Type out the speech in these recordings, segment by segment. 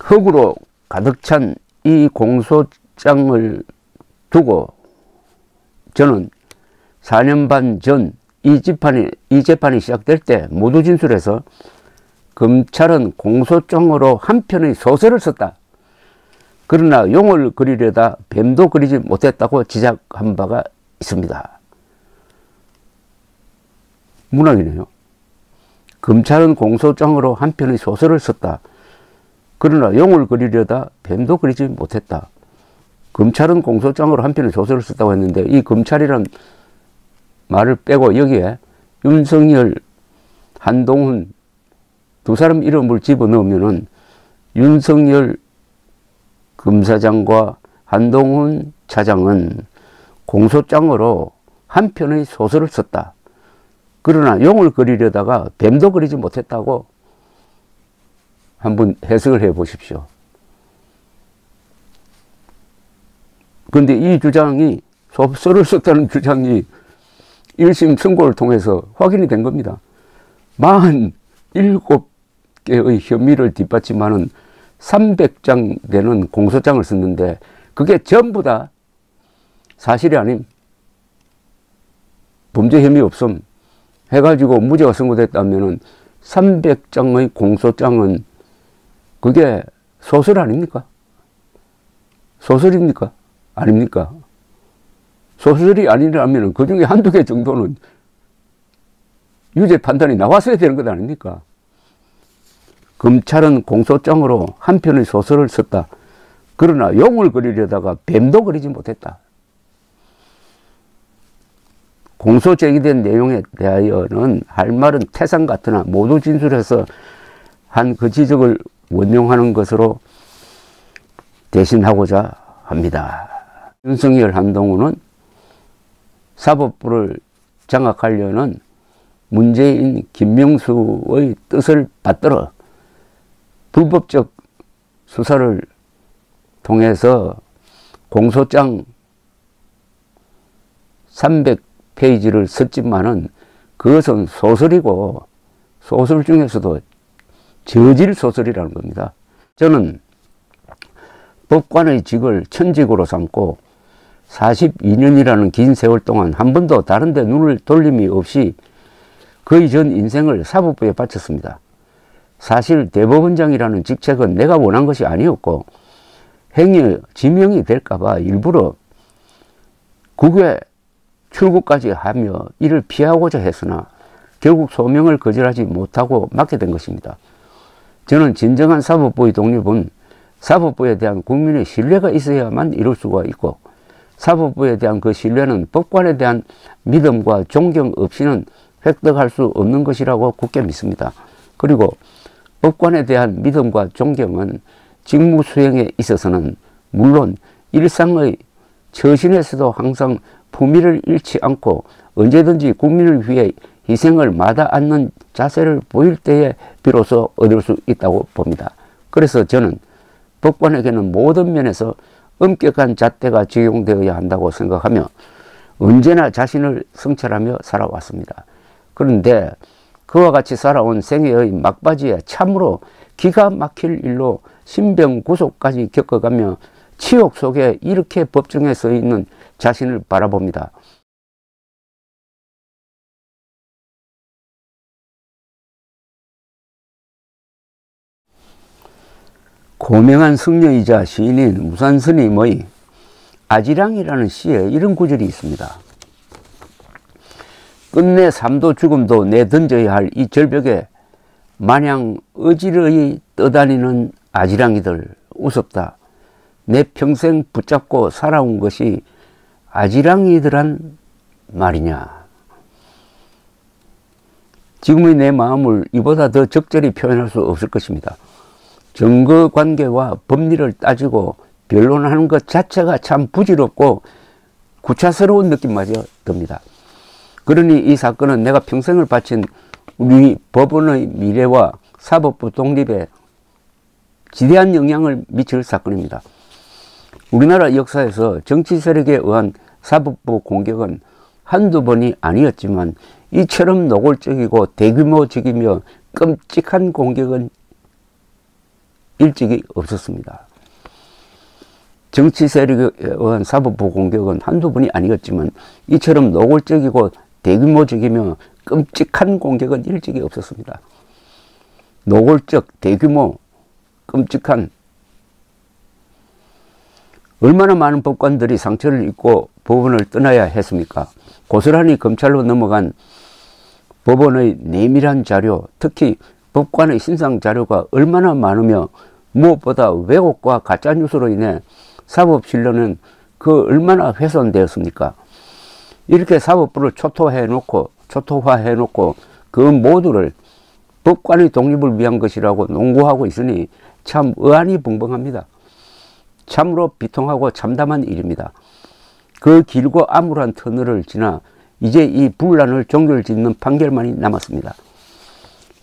흙으로 가득 찬 이 공소장을 두고 저는 4년 반 전 이 재판이 시작될 때 모두 진술해서 검찰은 공소장으로 한 편의 소설을 썼다. 그러나 용을 그리려다 뱀도 그리지 못했다고 지적한 바가 있습니다. 문학이네요. 검찰은 공소장으로 한 편의 소설을 썼다. 그러나 용을 그리려다 뱀도 그리지 못했다. 검찰은 공소장으로 한 편의 소설을 썼다고 했는데 이 검찰이란 말을 빼고 여기에 윤석열, 한동훈 두 사람 이름을 집어넣으면은 윤석열 검사장과 한동훈 차장은 공소장으로 한 편의 소설을 썼다. 그러나 용을 그리려다가 뱀도 그리지 못했다고 한번 해석을 해 보십시오. 그런데 이 주장이, 소설을 썼다는 주장이 1심 선고를 통해서 확인이 된 겁니다. 47개의 혐의를 뒷받침하는 300장 되는 공소장을 썼는데 그게 전부 다 사실이 아님, 범죄 혐의 없음 해가지고 무죄가 선고됐다면은 300장의 공소장은 그게 소설 아닙니까? 소설입니까? 아닙니까? 소설이 아니라면 그 중에 한두 개 정도는 유죄 판단이 나왔어야 되는 것 아닙니까? 검찰은 공소장으로 한 편의 소설을 썼다. 그러나 용을 그리려다가 뱀도 그리지 못했다. 공소 제기된 내용에 대하여는 할 말은 태산 같으나 모두 진술해서 한 그 지적을 원용하는 것으로 대신하고자 합니다. 윤석열, 한동훈은 사법부를 장악하려는 문재인, 김명수의 뜻을 받들어 불법적 수사를 통해서 공소장 300페이지를 썼지만은 그것은 소설이고 소설 중에서도 저질 소설이라는 겁니다. 저는 법관의 직을 천직으로 삼고 42년이라는 긴 세월 동안 한 번도 다른 데 눈을 돌림이 없이 거의 전 인생을 사법부에 바쳤습니다. 사실 대법원장이라는 직책은 내가 원한 것이 아니었고 행여 지명이 될까 봐 일부러 국외 출국까지 하며 이를 피하고자 했으나 결국 소명을 거절하지 못하고 맡게 된 것입니다. 저는 진정한 사법부의 독립은 사법부에 대한 국민의 신뢰가 있어야만 이룰 수가 있고 사법부에 대한 그 신뢰는 법관에 대한 믿음과 존경 없이는 획득할 수 없는 것이라고 굳게 믿습니다. 그리고 법관에 대한 믿음과 존경은 직무 수행에 있어서는 물론 일상의 처신에서도 항상 품위를 잃지 않고 언제든지 국민을 위해 희생을 마다 않는 자세를 보일 때에 비로소 얻을 수 있다고 봅니다. 그래서 저는 법관에게는 모든 면에서 엄격한 잣대가 적용되어야 한다고 생각하며 언제나 자신을 성찰하며 살아왔습니다. 그런데 그와 같이 살아온 생애의 막바지에 참으로 기가 막힐 일로 신병구속까지 겪어가며 치욕 속에 이렇게 법정에 서 있는 자신을 바라봅니다. 고명한 승려이자 시인인 무산스님의 아지랑이라는 시에 이런 구절이 있습니다. 끝내 삶도 죽음도 내던져야 할 이 절벽에 마냥 어지러이 떠다니는 아지랑이들 우습다. 내 평생 붙잡고 살아온 것이 아지랑이들한 말이냐. 지금의 내 마음을 이보다 더 적절히 표현할 수 없을 것입니다. 증거관계와 법리를 따지고 변론하는 것 자체가 참 부질없고 구차스러운 느낌마저 듭니다. 그러니 이 사건은 내가 평생을 바친 우리 법원의 미래와 사법부 독립에 지대한 영향을 미칠 사건입니다. 우리나라 역사에서 정치 세력에 의한 사법부 공격은 한두 번이 아니었지만 이처럼 노골적이고 대규모적이며 끔찍한 공격은 일찍이 없었습니다. 정치 세력에 의한 사법부 공격은 한두 번이 아니었지만 이처럼 노골적이고 대규모적이며 끔찍한 공격은 일찍이 없었습니다. 노골적, 대규모, 끔찍한, 얼마나 많은 법관들이 상처를 입고 법원을 떠나야 했습니까? 고스란히 검찰로 넘어간 법원의 내밀한 자료, 특히 법관의 신상 자료가 얼마나 많으며 무엇보다 왜곡과 가짜뉴스로 인해 사법 신뢰는 그 얼마나 훼손되었습니까? 이렇게 사법부를 초토화해놓고 그 모두를 법관의 독립을 위한 것이라고 농구하고 있으니 참 의안이 벙벙합니다. 참으로 비통하고 참담한 일입니다. 그 길고 암울한 터널을 지나 이제 이 분란을 종결짓는 판결만이 남았습니다.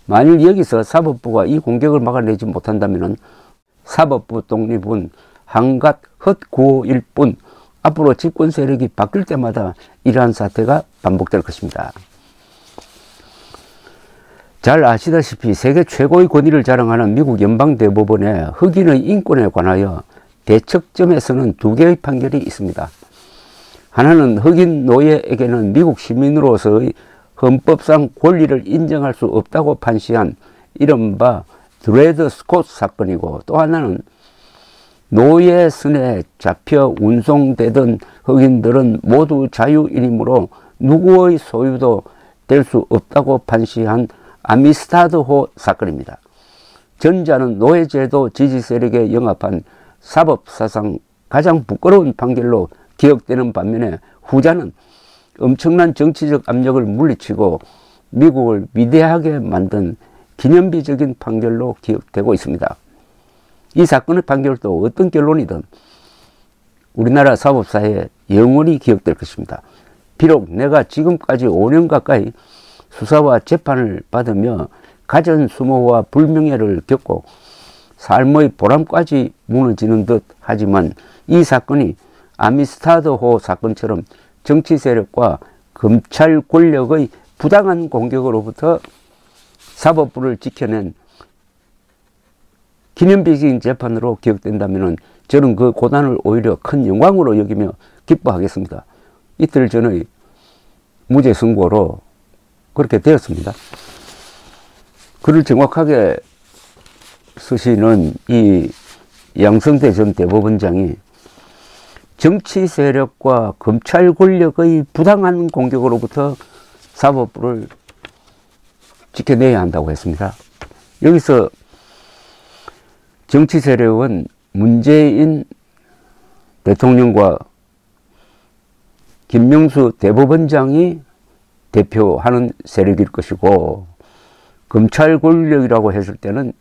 만일 여기서 사법부가 이 공격을 막아내지 못한다면 사법부 독립은 한갓 헛구호일 뿐 앞으로 집권 세력이 바뀔 때마다 이러한 사태가 반복될 것입니다. 잘 아시다시피 세계 최고의 권위를 자랑하는 미국 연방대법원의 흑인의 인권에 관하여 대척점에서는 두 개의 판결이 있습니다. 하나는 흑인 노예에게는 미국 시민으로서의 헌법상 권리를 인정할 수 없다고 판시한 이른바 드레드 스콧 사건이고, 또 하나는 노예선에 잡혀 운송되던 흑인들은 모두 자유인이므로 누구의 소유도 될 수 없다고 판시한 아미스타드호 사건입니다. 전자는 노예제도 지지 세력에 영합한 사법사상 가장 부끄러운 판결로 기억되는 반면에 후자는 엄청난 정치적 압력을 물리치고 미국을 위대하게 만든 기념비적인 판결로 기억되고 있습니다. 이 사건의 판결도 어떤 결론이든 우리나라 사법사에 영원히 기억될 것입니다. 비록 내가 지금까지 5년 가까이 수사와 재판을 받으며 갖은 수모와 불명예를 겪고 삶의 보람까지 무너지는 듯 하지만 이 사건이 아미스타드호 사건처럼 정치 세력과 검찰 권력의 부당한 공격으로부터 사법부를 지켜낸 기념비적인 재판으로 기억된다면 저는 그 고난을 오히려 큰 영광으로 여기며 기뻐하겠습니다. 이틀 전의 무죄 선고로 그렇게 되었습니다. 글을 정확하게 쓰시는 이 양성태 전 대법원장이 정치 세력과 검찰 권력의 부당한 공격으로부터 사법부를 지켜내야 한다고 했습니다. 여기서 정치 세력은 문재인 대통령과 김명수 대법원장이 대표하는 세력일 것이고, 검찰 권력이라고 했을 때는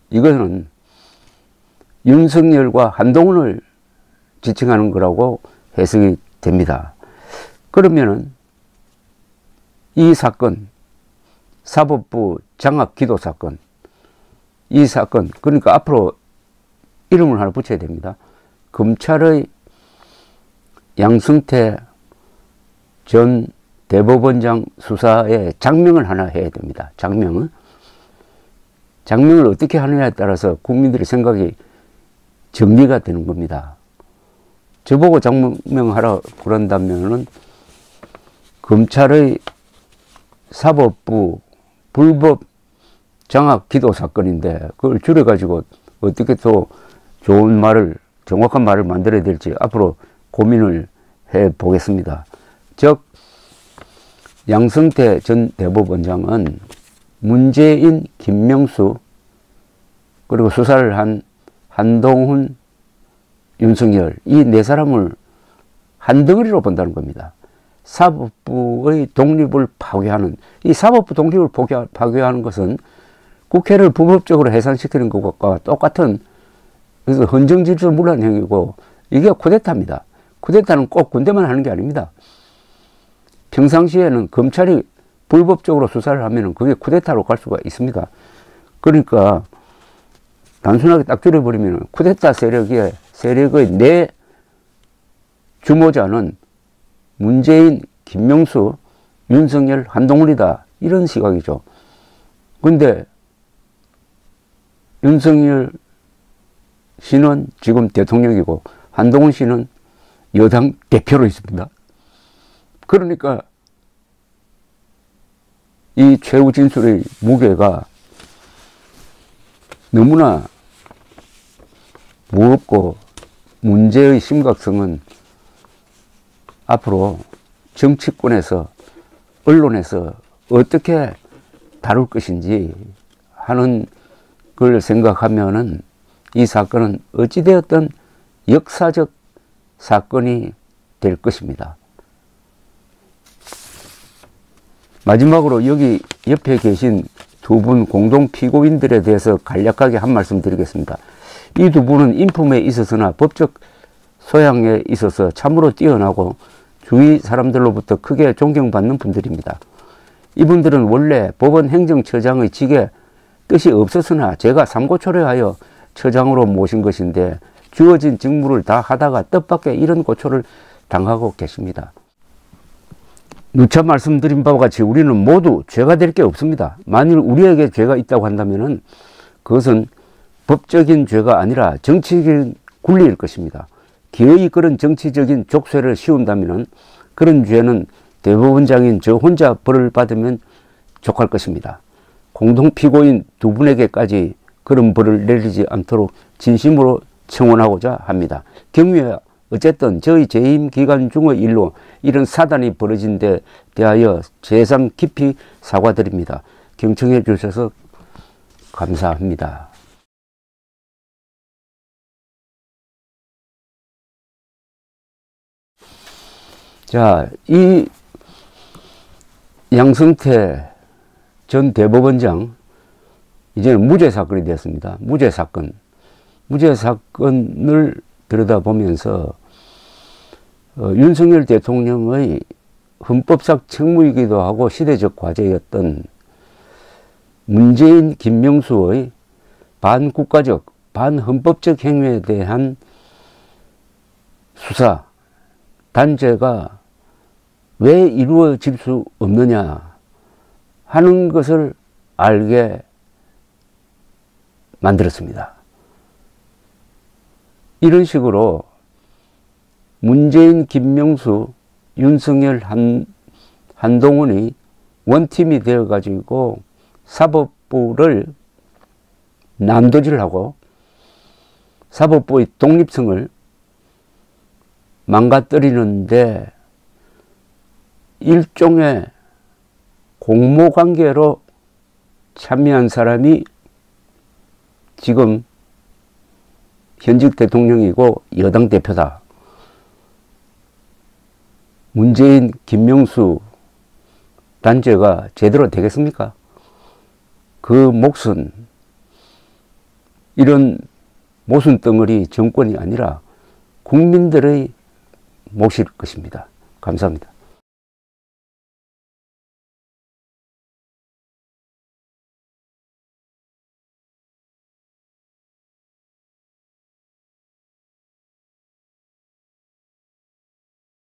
이거는 윤석열과 한동훈을 지칭하는 거라고 해석이 됩니다. 그러면은 이 사건, 사법부 장악 기도 사건, 이 사건, 그러니까 앞으로 이름을 하나 붙여야 됩니다. 검찰의 양승태 전 대법원장 수사에 장명을 하나 해야 됩니다. 장명을 어떻게 하느냐에 따라서 국민들의 생각이 정리가 되는 겁니다. 저보고 장명하라 그런다면은 검찰의 사법부 불법 장악 기도 사건인데 그걸 줄여가지고 어떻게 또 좋은 말을, 정확한 말을 만들어야 될지 앞으로 고민을 해 보겠습니다. 즉 양승태 전 대법원장은 문재인, 김명수, 그리고 수사를 한 한동훈, 윤석열, 이 네 사람을 한 덩어리로 본다는 겁니다. 사법부의 독립을 파괴하는, 이 사법부 독립을 파괴하는 것은 국회를 불법적으로 해산시키는 것과 똑같은, 그래서 헌정질서 무란 행위고, 이게 쿠데타입니다. 쿠데타는 꼭 군대만 하는 게 아닙니다. 평상시에는 검찰이 불법적으로 수사를 하면 그게 쿠데타로 갈 수가 있습니다. 그러니까 단순하게 딱 줄여버리면 쿠데타 세력의 네 주모자는 문재인, 김명수, 윤석열, 한동훈이다, 이런 시각이죠. 근데 윤석열 씨는 지금 대통령이고 한동훈 씨는 여당 대표로 있습니다. 그러니까 이 최후 진술의 무게가 너무나 무겁고 문제의 심각성은 앞으로 정치권에서 언론에서 어떻게 다룰 것인지 하는 걸 생각하면은 이 사건은 어찌되었든 역사적 사건이 될 것입니다. 마지막으로 여기 옆에 계신 두 분 공동 피고인들에 대해서 간략하게 한 말씀 드리겠습니다. 이 두 분은 인품에 있어서나 법적 소양에 있어서 참으로 뛰어나고 주위 사람들로부터 크게 존경받는 분들입니다. 이분들은 원래 법원 행정처장의 직에 뜻이 없었으나 제가 삼고초려하여 처장으로 모신 것인데 주어진 직무를 다 하다가 뜻밖의 이런 고초를 당하고 계십니다. 누차 말씀드린 바와 같이 우리는 모두 죄가 될 게 없습니다. 만일 우리에게 죄가 있다고 한다면 그것은 법적인 죄가 아니라 정치적인 굴리일 것입니다. 기어이 그런 정치적인 족쇄를 씌운다면 그런 죄는 대법원장인 저 혼자 벌을 받으면 족할 것입니다. 공동피고인 두 분에게까지 그런 벌을 내리지 않도록 진심으로 청원하고자 합니다. 경위에 어쨌든 저희 재임 기간 중의 일로 이런 사단이 벌어진 데 대하여 재상 깊이 사과드립니다. 경청해 주셔서 감사합니다. 자, 이 양승태 전 대법원장 이제는 무죄 사건이 되었습니다. 무죄 사건을 들여다보면서 윤석열 대통령의 헌법상 책무이기도 하고 시대적 과제였던 문재인, 김명수의 반국가적, 반헌법적 행위에 대한 수사, 단죄가 왜 이루어질 수 없느냐 하는 것을 알게 만들었습니다. 이런 식으로 문재인, 김명수, 윤석열, 한동훈이 원팀이 되어가지고 사법부를 난도질하고 사법부의 독립성을 망가뜨리는데 일종의 공모관계로 참여한 사람이 지금 현직 대통령이고 여당 대표다. 문재인, 김명수 단죄가 제대로 되겠습니까? 그 몫은 이런 모순덩어리 정권이 아니라 국민들의 몫일 것입니다. 감사합니다.